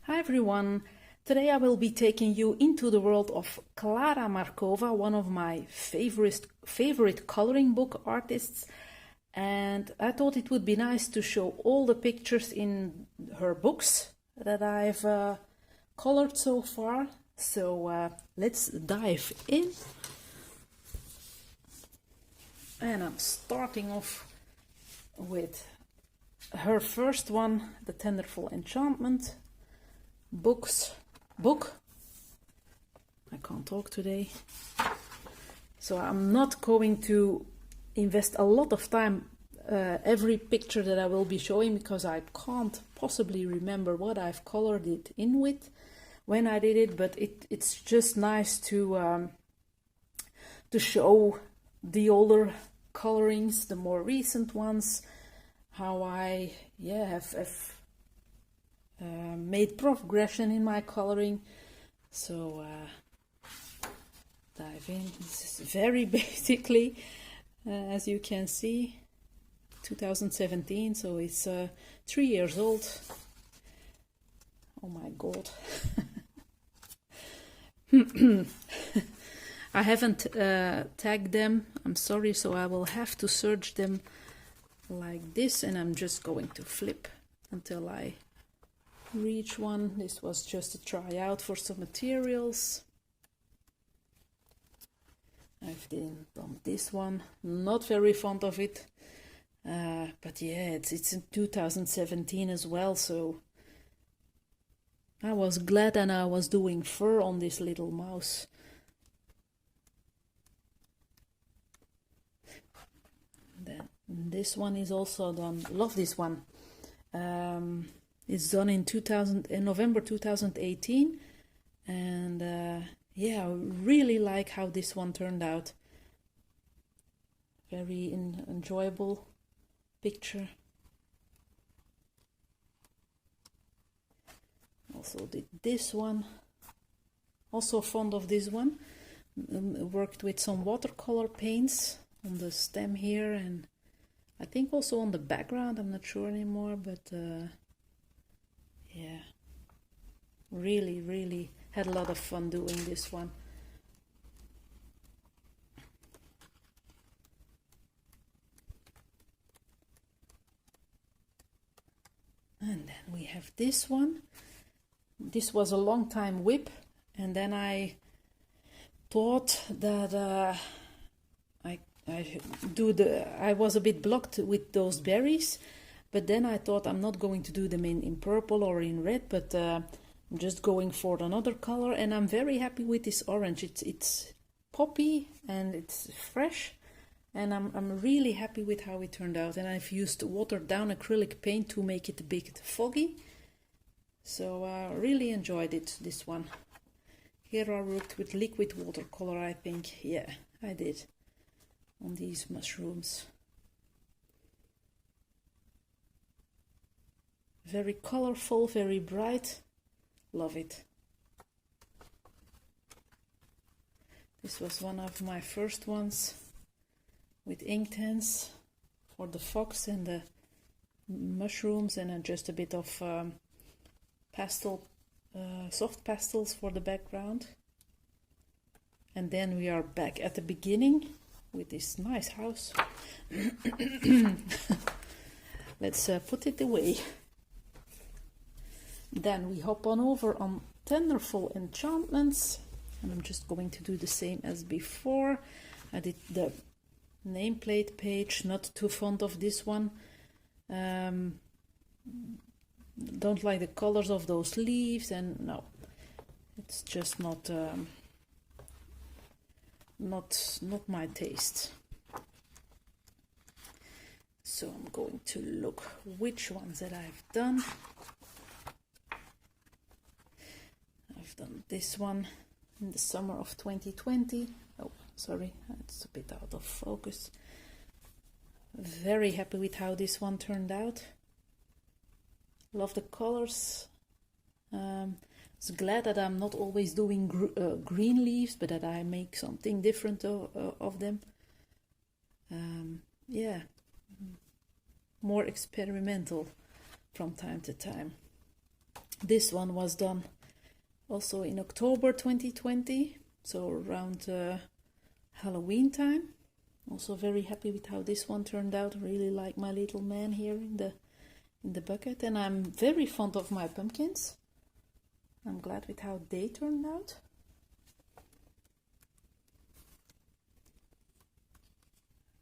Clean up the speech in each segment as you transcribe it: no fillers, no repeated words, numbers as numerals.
Hi everyone! Today I will be taking you into the world of Klara Markova, one of my favorite coloring book artists, and I thought it would be nice to show all the pictures in her books that I've colored so far. So let's dive in. And I'm starting off with her first one, the Tenderful Enchantment book. I can't talk today. So I'm not going to invest a lot of time every picture that I will be showing, because I can't possibly remember what I've colored it in with when I did it, but it's just nice to show the older colorings, the more recent ones, how I have made progression in my coloring. So dive in. This is very basically, as you can see, 2017, so it's 3 years old. Oh my god. I haven't tagged them, I'm sorry, so I will have to search them like this, and I'm just going to flip until I reach one. This was just a tryout for some materials. I've done this one, not very fond of it, but yeah, it's in 2017 as well, so I was glad, and I was doing fur on this little mouse. Then this one is also done. Love this one. It's done in November 2018, and yeah, I really like how this one turned out. Very enjoyable picture. Also did this one. Also fond of this one. Worked with some watercolor paints on the stem here, and I think also on the background, I'm not sure anymore, but yeah, really had a lot of fun doing this one. And then we have this one. This was a long time whip, and then I thought that I was a bit blocked with those berries, but then I thought I'm not going to do them in purple or in red, but I'm just going for another color, and I'm very happy with this orange. It's poppy and it's fresh, and I'm really happy with how it turned out. And I've used watered down acrylic paint to make it a bit foggy, so I really enjoyed it, this one. Here I worked with liquid watercolor, I think. Yeah, I did, on these mushrooms. Very colorful, very bright. Love it. This was one of my first ones with ink pens for the fox and the mushrooms, and just a bit of soft pastels for the background. And then we are back at the beginning with this nice house. Let's put it away. Then we hop on over on Tenderful Enchantments, and I'm just going to do the same as before. I did the nameplate page, not too fond of this one. Don't like the colors of those leaves, and no, it's just not my taste. So I'm going to look which ones that I've done. I've done this one in the summer of 2020. Oh, sorry, it's a bit out of focus. Very happy with how this one turned out. Love the colors. Was glad that I'm not always doing green leaves, but that I make something different of them. Yeah, more experimental from time to time. This one was done also in October 2020, so around Halloween time. Also very happy with how this one turned out. Really like my little man here in the bucket, and I'm very fond of my pumpkins. I'm glad with how they turned out.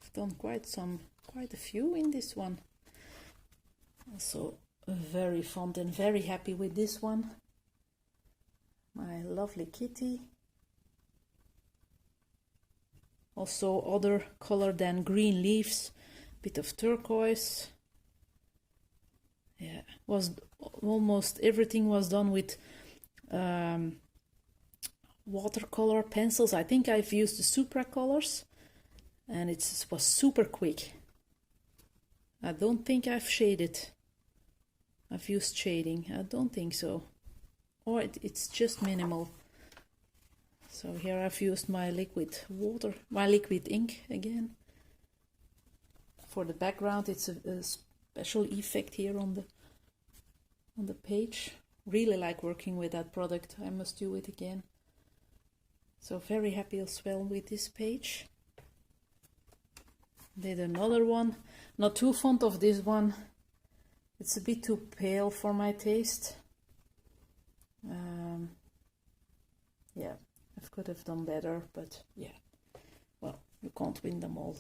I've done quite a few in this one. Also very fond and very happy with this one. My lovely kitty. Also other color than green leaves, bit of turquoise. Yeah, was almost everything was done with watercolor pencils. I think I've used the Supra colors, and it was super quick. I don't think I've shaded. I've used shading. I don't think so. Or it's just minimal. So here I've used my liquid ink again. For the background, it's a special effect here on the page. Really like working with that product. I must do it again. So very happy as well with this page. Did another one. Not too fond of this one. It's a bit too pale for my taste. Yeah, I could have done better, but yeah. Well, you can't win them all.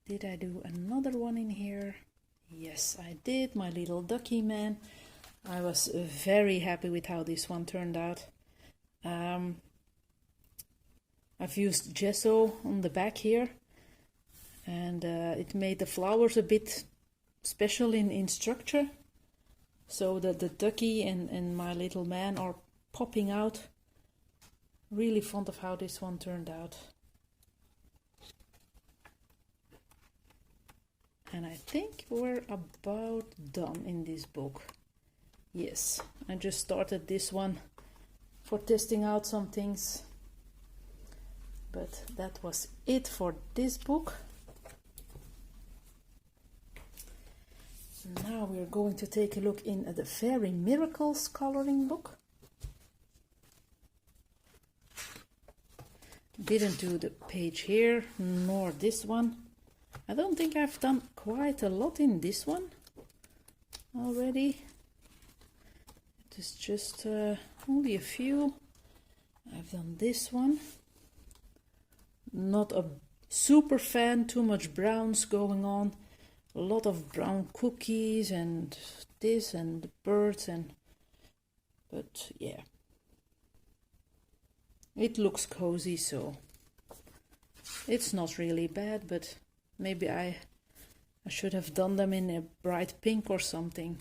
Did I do another one in here? Yes, I did. My little ducky man. I was very happy with how this one turned out. I've used gesso on the back here, and it made the flowers a bit special in structure, so that the ducky and my little man are popping out. Really fond of how this one turned out. And I think we're about done in this book. Yes, I just started this one for testing out some things. But that was it for this book. Now we're going to take a look in at the Fairy Miracles coloring book. Didn't do the page here, nor this one. I don't think I've done quite a lot in this one already. It is just only a few. I've done this one. Not a super fan, too much browns going on. A lot of brown cookies and this and the birds but yeah. It looks cozy, so it's not really bad, but maybe I should have done them in a bright pink or something.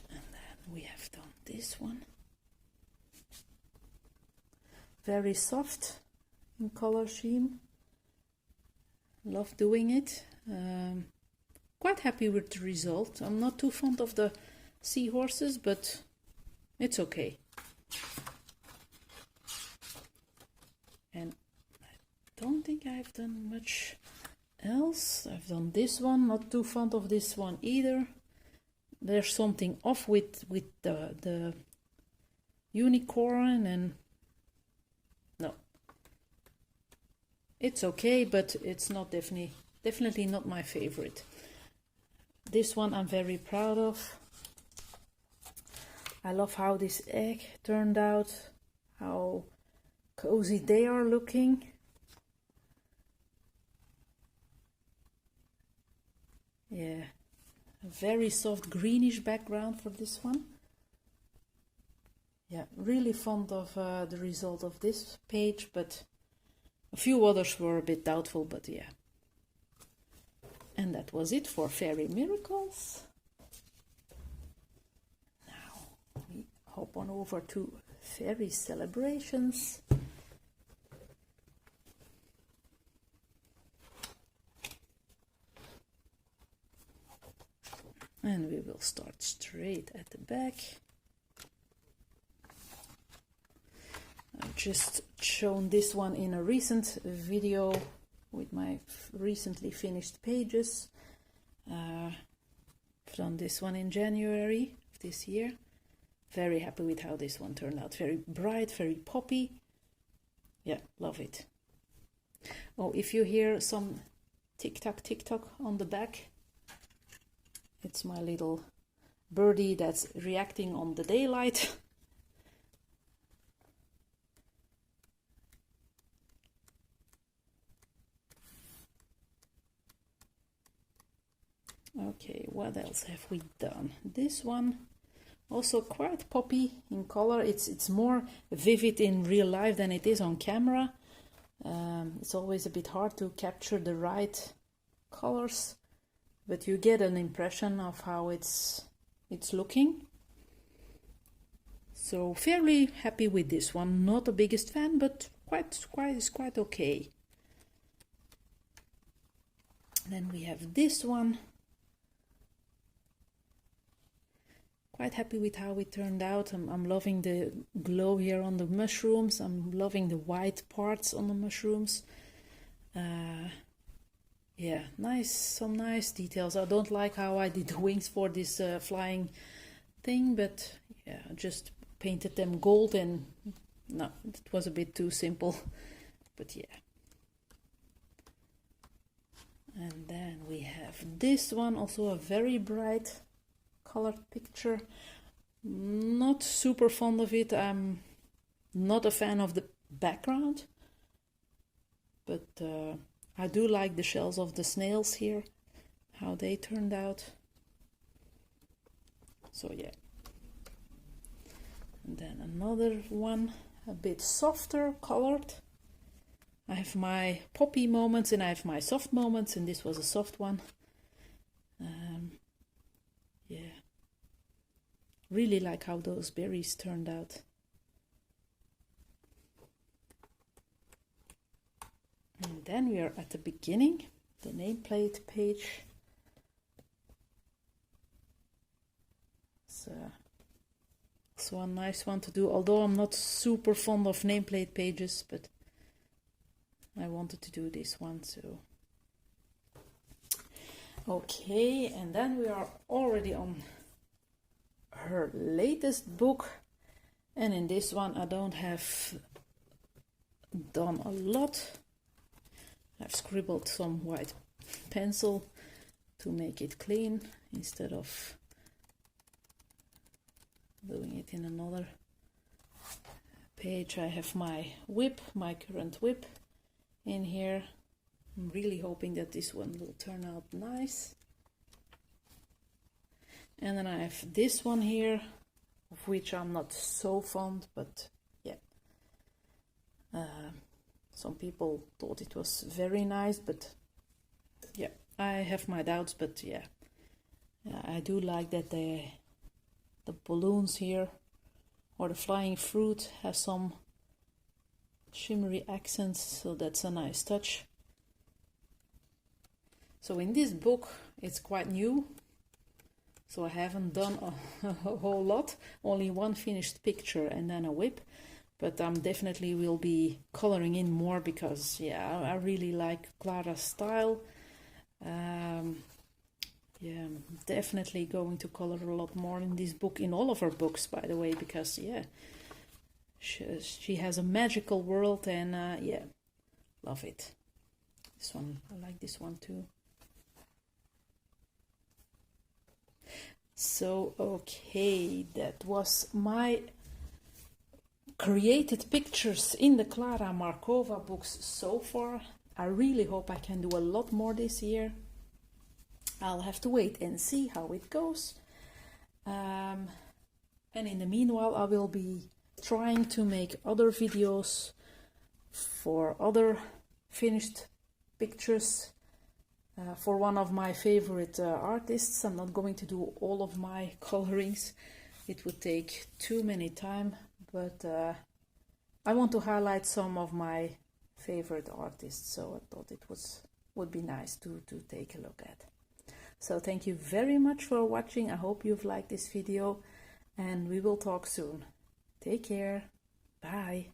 And then we have done this one. Very soft in color scheme. Love doing it. Quite happy with the result. I'm not too fond of the seahorses, but it's okay. And I don't think I've done much else. I've done this one, not too fond of this one either. There's something off with the unicorn, and no. It's okay, but it's not definitely not my favorite. This one I'm very proud of. I love how this egg turned out, how cozy they are looking. Yeah, a very soft greenish background for this one. Yeah, really fond of the result of this page, but a few others were a bit doubtful, but yeah. And that was it for Fairy Miracles. Now we hop on over to Fairy Celebrations. And we will start straight at the back. I've just shown this one in a recent video with my recently finished pages. I've done this one in January of this year. Very happy with how this one turned out. Very bright, very poppy. Yeah, love it. Oh, if you hear some tick-tock on the back, it's my little birdie that's reacting on the daylight. Okay, what else have we done? This one also quite poppy in color. It's more vivid in real life than it is on camera. It's always a bit hard to capture the right colors, but you get an impression of how it's looking. So fairly happy with this one. Not the biggest fan, but quite okay. Then we have this one. Quite happy with how it turned out. I'm loving the glow here on the mushrooms. I'm loving the white parts on the mushrooms. Yeah, nice, some nice details. I don't like how I did the wings for this flying thing, but yeah, I just painted them gold, and no, it was a bit too simple, but yeah. And then we have this one, also a very bright colored picture. Not super fond of it. I'm not a fan of the background, but I do like the shells of the snails here, how they turned out. So yeah. And then another one, a bit softer colored. I have my poppy moments and I have my soft moments, and this was a soft one. Yeah, really like how those berries turned out. And then we are at the beginning, the nameplate page. So a nice one to do, although I'm not super fond of nameplate pages, but I wanted to do this one, so. Okay, and then we are already on her latest book, and in this one I don't have done a lot. I've scribbled some white pencil to make it clean instead of doing it in another page. I have my whip, my current whip in here. I'm really hoping that this one will turn out nice. And then I have this one here, of which I'm not so fond, but yeah. Some people thought it was very nice, but yeah, I have my doubts, but yeah. I do like that the balloons here, or the flying fruit, has some shimmery accents, so that's a nice touch. So in this book, it's quite new, so I haven't done a whole lot, only one finished picture and then a whip, but I'm definitely will be coloring in more because yeah, I really like Clara's style. Yeah, I'm definitely going to color a lot more in this book, in all of her books, by the way, because yeah, she has a magical world, and yeah, love it. This one, I like this one too. So, okay, that was my created pictures in the Klara Markova books so far. I really hope I can do a lot more this year. I'll have to wait and see how it goes. And in the meanwhile, I will be trying to make other videos for other finished pictures for one of my favorite artists. I'm not going to do all of my colorings. It would take too many time, but I want to highlight some of my favorite artists, so I thought it would be nice to take a look at. So thank you very much for watching. I hope you've liked this video, and we will talk soon. Take care. Bye.